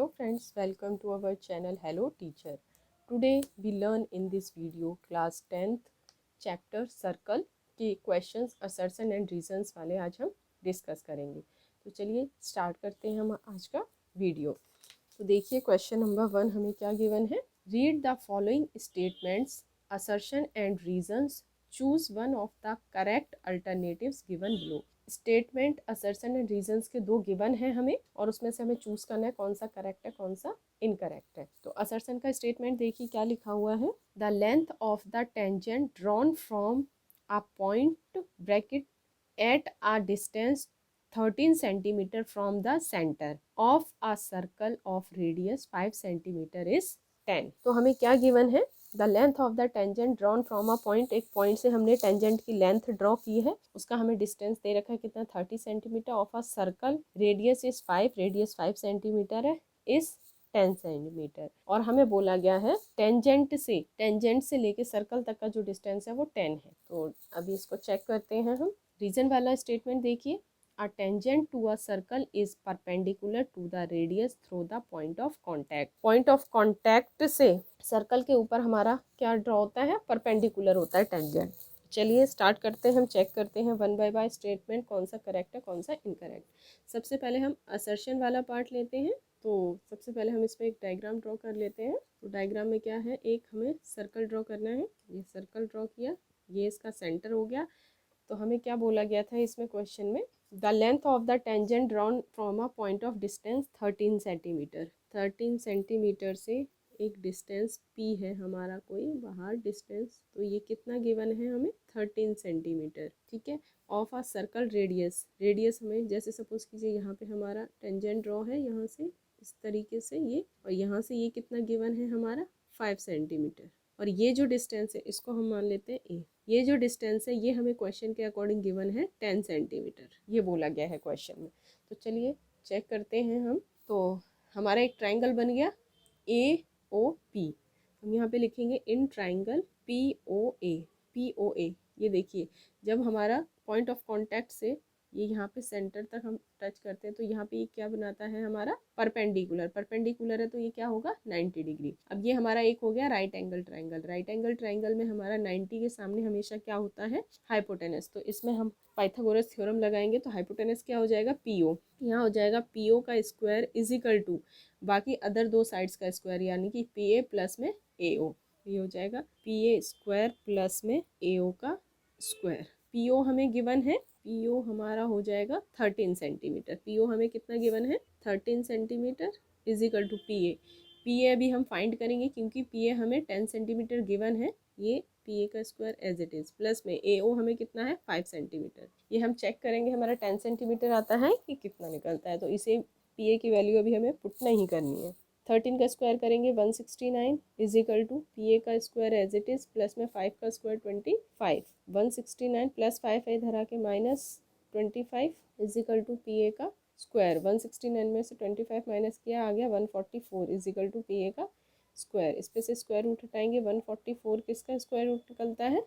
Hello friends, welcome to our channel Hello Teacher. Today we learn in this video class 10th chapter circle के questions, assertion and reasons वाले आज हम discuss करेंगे। तो चलिए start करते हैं हम आज का वीडियो। तो देखिए क्वेश्चन नंबर 1 हमें क्या गिवन है। Read the following statements, assertion and reasons, choose one of the correct alternatives given below। Statement, assertion and reasons के दो गिवन है हमें और उसमें से हमें चूज करना है कौन सा करेक्ट है कौन सा इनकरेक्ट है। तो असर्शन का स्टेटमेंट देखिए क्या लिखा हुआ है। The length of the tangent drawn from a point bracket at a distance 13 centimetre from the centre of a circle of radius 5 centimetre is 10। तो हमें क्या गिवन है। The length of the tangent drawn from a point, एक point से हमने tangent की length draw की है, उसका हमें डिस्टेंस दे रखा है कितना 30 centimetre of a circle, radius is 5, radius 5 centimetre है, इज 10 सेंटीमीटर। और हमें बोला गया है टेंजेंट से लेके सर्कल तक का जो डिस्टेंस है वो 10 है। तो अभी इसको चेक करते हैं हम। रीजन वाला स्टेटमेंट देखिए। A tangent to a circle is perpendicular to the radius through the point of contact। point of contact से सर्कल के ऊपर हमारा क्या ड्रॉ होता है, परपेंडिकुलर होता है टेंजेंट। चलिए स्टार्ट करते हैं, हम चेक करते हैं वन बाय बाय स्टेटमेंट कौन सा करेक्ट है कौन सा इनकरेक्ट। सबसे पहले हम असर्शन वाला पार्ट लेते हैं। तो सबसे पहले हम इसमें एक डायग्राम ड्रॉ कर लेते हैं। तो डायग्राम में क्या है, एक हमें सर्कल ड्रॉ करना है। ये सर्कल ड्रॉ किया, ये इसका सेंटर हो गया। तो हमें क्या बोला गया था इसमें क्वेश्चन में, the length of the tangent drawn from a point of distance 13 centimetre. 13 centimetre से एक डिस्टेंस P है हमारा, कोई बाहर डिस्टेंस, तो ये कितना गिवन है हमें 13 सेंटीमीटर, ठीक है। Of a circle radius, radius हमें जैसे सपोज कीजिए यहाँ पे हमारा टेंजेंट ड्रॉ है, यहाँ से इस तरीके से ये, और यहाँ से ये कितना गिवन है हमारा 5 सेंटीमीटर। और ये जो डिस्टेंस है इसको हम मान लेते हैं ए। ये जो डिस्टेंस है ये हमें क्वेश्चन के अकॉर्डिंग गिवन है 10 सेंटीमीटर, ये बोला गया है क्वेश्चन में। तो चलिए चेक करते हैं हम। तो हमारा एक ट्राइंगल बन गया AOP। हम यहाँ पे लिखेंगे इन ट्राइंगल POA। ये देखिए जब हमारा पॉइंट ऑफ कॉन्टैक्ट से ये यहाँ पे सेंटर तक हम टच करते हैं तो यहाँ पे ये क्या बनाता है हमारा परपेंडिकुलर। परपेंडिकुलर है तो ये क्या होगा 90 डिग्री। अब ये हमारा एक हो गया right angle triangle. Right angle triangle में हमारा 90 के सामने हमेशा क्या होता है, हाइपोटेनस। तो इसमें हम पाइथागोरस थ्योरम लगाएंगे तो हाइपोटेनस क्या हो जाएगा PO। यहाँ हो जाएगा PO का स्क्वायर इज इक्वल टू बाकी अदर दो साइड्स का स्क्वायर, यानी कि PA प्लस में AO। ये हो जाएगा PA स्क्वायर प्लस में AO का स्क्वायर। PO हमें गिवन है, PO हमारा हो जाएगा 13 सेंटीमीटर। PO हमें कितना गिवन है 13 centimetre is equal to PA अभी हम फाइंड करेंगे क्योंकि PA हमें 10 सेंटीमीटर गिवन है। ये PA का square as it is plus में AO हमें कितना है 5 सेंटीमीटर। ये हम चेक करेंगे हमारा 10 सेंटीमीटर आता है कि कितना निकलता है। तो इसे PA की वैल्यू अभी हमें पुट नहीं करनी है। 13 का स्क्वायर करेंगे 169 इज इक्वल टू PA का square as it is plus में 5 का स्क्वायर 25। 169 प्लस 5 है इधर आके minus 25 is equal to PA का स्क्वायर। 169 में से 25 माइनस किया आ गया 144 इज इक्वल टू PA का स्क्वायर। इस पे से स्क्वायर रूट हटाएंगे 144 किसका स्क्वायर रूट निकलता है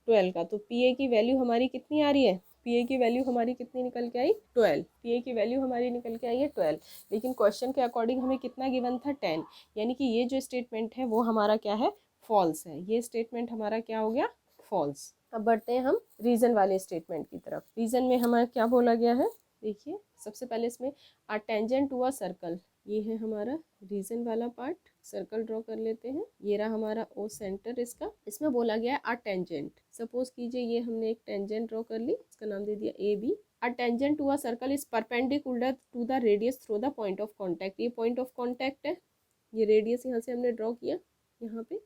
12 का। तो PA की वैल्यू हमारी कितनी आ रही है, PA की वैल्यू हमारी कितनी निकल के आई 12। PA की वैल्यू हमारी निकल के आई है 12, लेकिन क्वेश्चन के अकॉर्डिंग हमें कितना गिवन था 10, यानी कि ये जो स्टेटमेंट है वो हमारा क्या है फॉल्स है। ये स्टेटमेंट हमारा क्या हो गया फॉल्स। अब बढ़ते हैं हम रीजन वाले स्टेटमेंट की तरफ। रीजन में हमारा क्या बोला गया है, देखिए सबसे पहले इसमें a tangent to a circle, ये है हमारा रीजन वाला पार्ट। सर्कल ड्रॉ कर लेते हैं, ये रहा हमारा ओ सेंटर इसका। इसमें बोला गया है अ टेंजेंट। सपोज कीजिए ये हमने एक टेंजेंट ड्रॉ कर ली, इसका नाम दे दिया AB। A tangent to a circle is perpendicular to the radius through the point of contact. ये पॉइंट ऑफ कॉन्टैक्ट है, ये रेडियस यहाँ से हमने ड्रॉ किया यहाँ पे,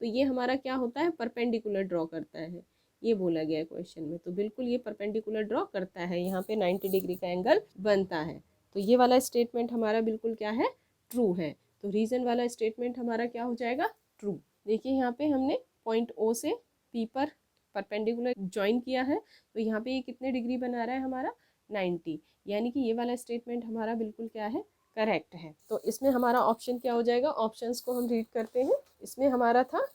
तो ये हमारा क्या होता है परपेंडिकुलर ड्रॉ करता है, ये बोला गया है क्वेश्चन में। तो बिल्कुल ये परपेंडिकुलर ड्रॉ करता है, यहाँ पे 90 डिग्री का एंगल बनता है। तो ये वाला स्टेटमेंट हमारा बिल्कुल क्या है ट्रू है। तो रीजन वाला स्टेटमेंट हमारा क्या हो जाएगा ट्रू। देखिए यहाँ पे हमने पॉइंट O से P पर परपेंडिकुलर ज्वाइन किया है, तो यहाँ पे ये कितने डिग्री बना रहा है हमारा 90, यानी कि ये वाला स्टेटमेंट हमारा बिल्कुल क्या है करेक्ट है। तो इसमें हमारा ऑप्शन क्या हो जाएगा, ऑप्शंस को हम रीड करते हैं। इसमें हमारा था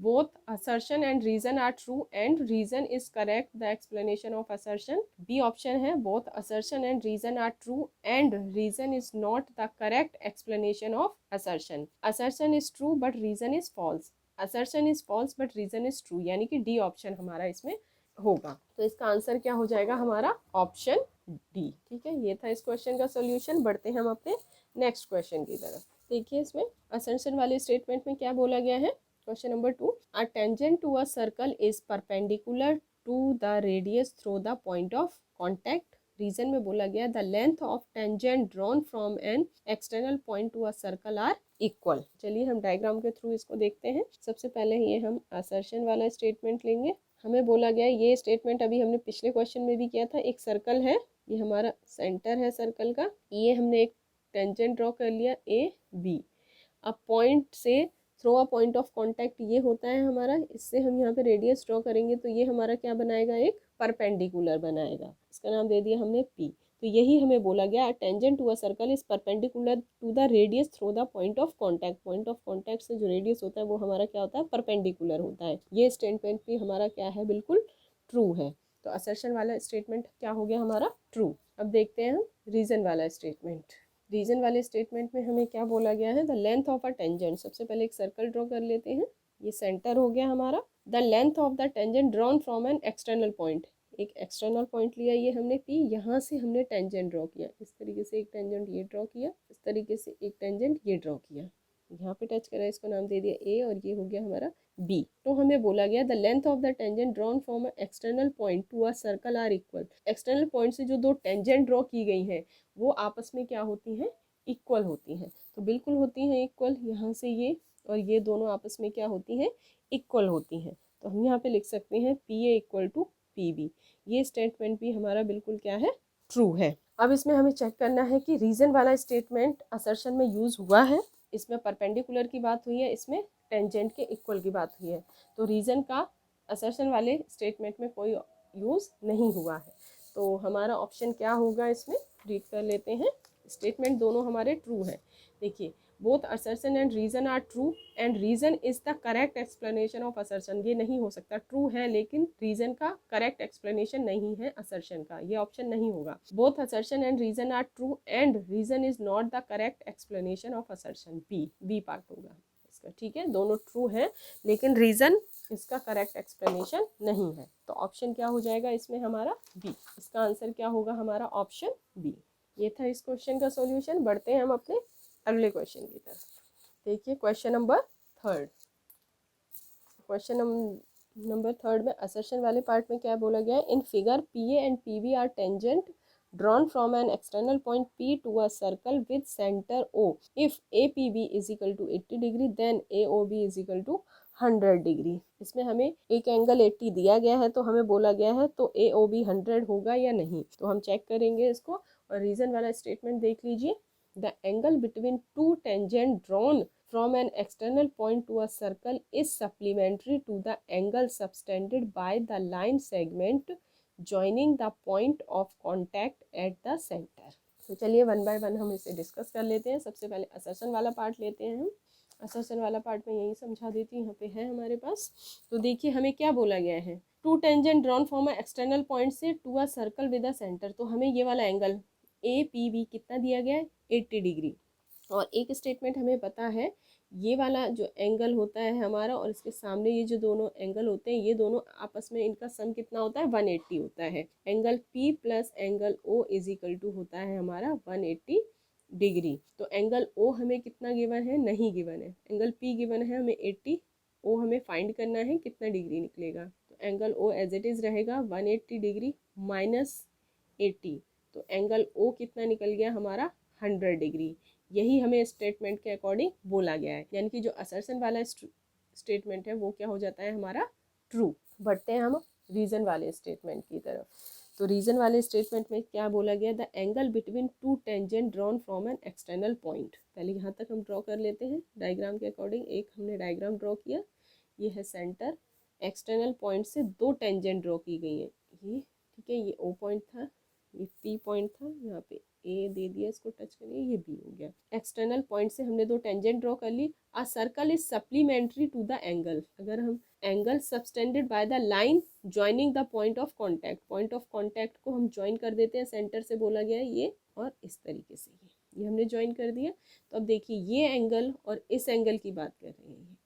both assertion and reason are true and reason is correct the explanation of assertion. B option है both assertion and reason are true and reason is not the correct explanation of assertion. Assertion is true but reason is false. Assertion is false but reason is true, यानी कि D option हमारा इसमें होगा। तो इसका answer क्या हो जाएगा हमारा ऑप्शन डी। ठीक है, ये था इस क्वेश्चन का सोल्यूशन। बढ़ते हैं हम अपने नेक्स्ट क्वेश्चन की तरफ। देखिए इसमें असर्शन वाले स्टेटमेंट में क्या बोला गया है। Question number 2, a tangent to a circle is perpendicular to the radius through the point of contact. Reason में बोला गया the length of tangent drawn from an external point to a circle are equal. चलिए हम diagram के through इसको देखते हैं। सबसे पहले ये हम असर्शन वाला स्टेटमेंट लेंगे। हमें बोला गया ये स्टेटमेंट अभी हमने पिछले क्वेश्चन में भी किया था। एक सर्कल है, ये हमारा सेंटर है सर्कल का, ये हमने एक टेंजेंट ड्रॉ कर लिया ए बी। अब पॉइंट से through a point of contact ये होता है हमारा, इससे हम यहाँ पे रेडियस ड्रॉ करेंगे तो ये हमारा क्या बनाएगा, एक परपेंडिकुलर बनाएगा। इसका नाम दे दिया हमने पी। तो यही हमें बोला गया tangent to a circle is perpendicular to the radius through the point of contact. Point of contact से जो रेडियस होता है वो हमारा क्या होता है, परपेंडिकुलर होता है। ये स्टेटमेंट भी हमारा क्या है, बिल्कुल ट्रू है। तो असर्शन वाला स्टेटमेंट क्या हो गया हमारा, ट्रू। अब देखते हैं हम रीजन वाला स्टेटमेंट। रीजन वाले स्टेटमेंट में हमें क्या बोला गया है, the length of a tangent. सबसे पहले एक सर्कल ड्रॉ कर लेते हैं, ये सेंटर हो गया हमारा। The length of the tangent drawn from an external point. एक एक्सटर्नल पॉइंट लिया ये हमने पी, यहाँ से हमने टेंजेंट ड्रॉ किया। इस तरीके से एक टेंजेंट ये ड्रॉ किया, इस तरीके से एक टेंजेंट ये ड्रॉ किया, यहाँ पे टच करा, इसको नाम दे दिया ए और ये हो गया हमारा बी। तो हमें बोला गया the length of the tangent drawn from external point to a circle are equal. External point से जो दो टेंजेंट ड्रॉ की गई हैं वो आपस में क्या होती हैं, इक्वल होती हैं। तो बिल्कुल होती हैं इक्वल, यहाँ से ये और ये दोनों आपस में क्या होती हैं, इक्वल होती हैं। तो हम यहाँ पे लिख सकते हैं P A equal to P B. ये स्टेटमेंट भी हमारा बिल्कुल क्या है, ट्रू है। अब इसमें हमें चेक करना है कि रीजन वाला स्टेटमेंट असर्शन में यूज हुआ है। इसमें परपेंडिकुलर की बात हुई है, इसमें टेंजेंट के इक्वल की बात हुई है। तो रीजन का असर्शन वाले स्टेटमेंट में कोई यूज नहीं हुआ है। तो हमारा ऑप्शन क्या होगा, इसमें रीड कर लेते हैं। स्टेटमेंट दोनों हमारे ट्रू है। देखिए both assertion and reason are true and reason is the correct explanation of assertion. ये नहीं हो सकता, ट्रू है लेकिन रीजन का करेक्ट एक्सप्लेनेशन नहीं है असर्शन का, ये ऑप्शन नहीं होगा। Both assertion and reason are true and reason is not the correct explanation of assertion. B part होगा इसका। ठीक है, दोनों ट्रू है लेकिन रीजन इसका करेक्ट एक्सप्लेनेशन नहीं है। तो ऑप्शन क्या हो जाएगा इसमें हमारा, बी। इसका आंसर क्या होगा हमारा, ऑप्शन बी। ये था इस क्वेश्चन का सॉल्यूशन। बढ़ते हैं हम अपने अगले क्वेश्चन की तरफ। देखिए क्वेश्चन नंबर 3। क्वेश्चन नंबर 3 में असर्शन वाले पार्ट में क्या बोला गया है, in figure P A and P B are tangent drawn from an external point P to a circle with center O. If APB is equal to 80 degree then AOB is equal to 100 degree. इसमें हमें एक angle 80 दिया गया है तो हमें बोला गया है तो AOB 100 होगा या नहीं। तो हम चेक करेंगे इसको। और रीजन वाला स्टेटमेंट देख लीजिए, the angle between two tangent drawn from an external point to a circle is supplementary to the angle subtended by the line segment joining the point of contact at the center। तो चलिए one by one हम इसे discuss कर लेते हैं। सबसे पहले assertion वाला पार्ट लेते हैं हम। असर्शन वाला पार्ट में यही समझा देती हूँ, यहाँ पे है हमारे पास। तो देखिए हमें क्या बोला गया है, two tangent drawn from a external point से to a circle with a centre. तो हमें ये वाला एंगल ए पी बी कितना दिया गया है, 80 डिग्री। और एक स्टेटमेंट हमें पता है, ये वाला जो एंगल होता है हमारा और इसके सामने ये जो दोनों एंगल होते हैं, ये दोनों आपस में इनका सम कितना होता है, 180 होता है। Angle P plus angle O is equal to होता है हमारा 180 डिग्री। तो एंगल O हमें कितना गिवन है, नहीं गिवन है। एंगल P गिवन है हमें 80, O हमें फाइंड करना है कितना डिग्री निकलेगा। तो angle O as it is रहेगा 180 डिग्री माइनस 80। तो एंगल O कितना निकल गया हमारा, 100 डिग्री। यही हमें स्टेटमेंट के अकॉर्डिंग बोला गया है, यानी कि जो असर्शन वाला स्टेटमेंट है वो क्या हो जाता है हमारा, ट्रू। बढ़ते हैं हम रीजन वाले स्टेटमेंट की तरफ। तो रीजन वाले स्टेटमेंट में क्या बोला गया, the angle between two tangent drawn from an external point. पहले यहाँ तक हम ड्रॉ कर लेते हैं डायग्राम के अकॉर्डिंग। एक हमने डायग्राम ड्रॉ किया, ये है सेंटर। एक्सटर्नल पॉइंट से दो टेंजेंट ड्रॉ की गई है, ये ठीक है, ये O पॉइंट था, ये P पॉइंट था, यहाँ पे ए दे दिया, इसको टच करिए, ये बी हो गया। एक्सटर्नल पॉइंट से हमने दो टेंजेंट ड्रॉ कर ली। A circle is supplementary to the angle, अगर हम angle subtended by the line joining the point of contact, point of contact को हम ज्वाइन कर देते हैं, सेंटर से बोला गया है ये, और इस तरीके से ये हमने ज्वाइन कर दिया। तो अब देखिए ये एंगल और इस एंगल की बात कर रहे हैं,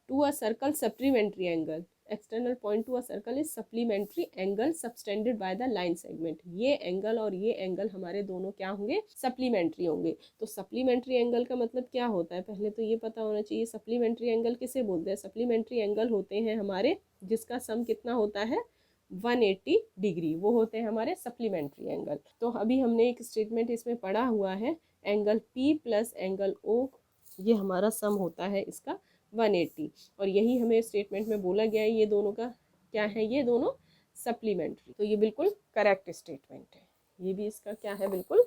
to a circle supplementary angle, external point to a circle is supplementary angle subtended by the line segment. ये एंगल और ये एंगल हमारे दोनों क्या होंगे, सप्लीमेंट्री होंगे। तो सप्लीमेंट्री एंगल का मतलब क्या होता है, पहले तो ये पता होना चाहिए। सप्लीमेंट्री एंगल किसे बोलते हैं, सप्लीमेंट्री एंगल होते हैं हमारे जिसका सम कितना होता है 180 डिग्री, वो होते हैं हमारे सप्लीमेंट्री एंगल। तो अभी हमने एक स्टेटमेंट इसमें पढ़ा हुआ है, angle P plus angle O, ये हमारा सम होता है इसका 180, और यही हमें स्टेटमेंट में बोला गया है ये दोनों का क्या है, ये दोनों सप्लीमेंट्री। तो ये बिल्कुल करेक्ट स्टेटमेंट है, ये भी इसका क्या है, बिल्कुल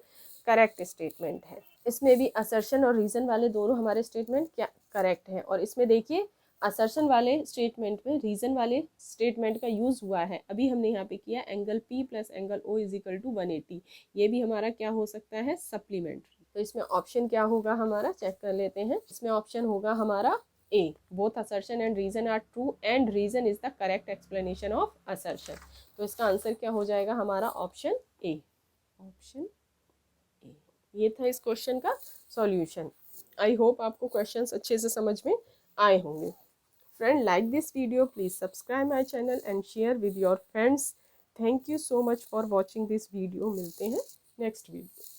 करेक्ट स्टेटमेंट है। इसमें भी असर्शन और रीजन वाले दोनों हमारे स्टेटमेंट क्या करेक्ट है। और इसमें देखिए असर्शन वाले स्टेटमेंट में रीजन वाले स्टेटमेंट का यूज हुआ है, अभी हमने यहाँ पे किया angle P plus angle O is equal to 180, ये भी हमारा क्या हो सकता है, सप्लीमेंट्री। तो इसमें ऑप्शन क्या होगा हमारा, चेक कर लेते हैं। इसमें ऑप्शन होगा हमारा A, both assertion and reason are true and reason is the correct explanation of assertion. तो इसका आंसर क्या हो जाएगा हमारा, ऑप्शन ए, ऑप्शन ए। ये था इस क्वेश्चन का सॉल्यूशन। आई होप आपको क्वेश्चंस अच्छे से समझ में आए होंगे। Friend, like this video, please subscribe my channel and share with your friends. Thank you so much for watching this video. मिलते हैं नेक्स्ट वीडियो।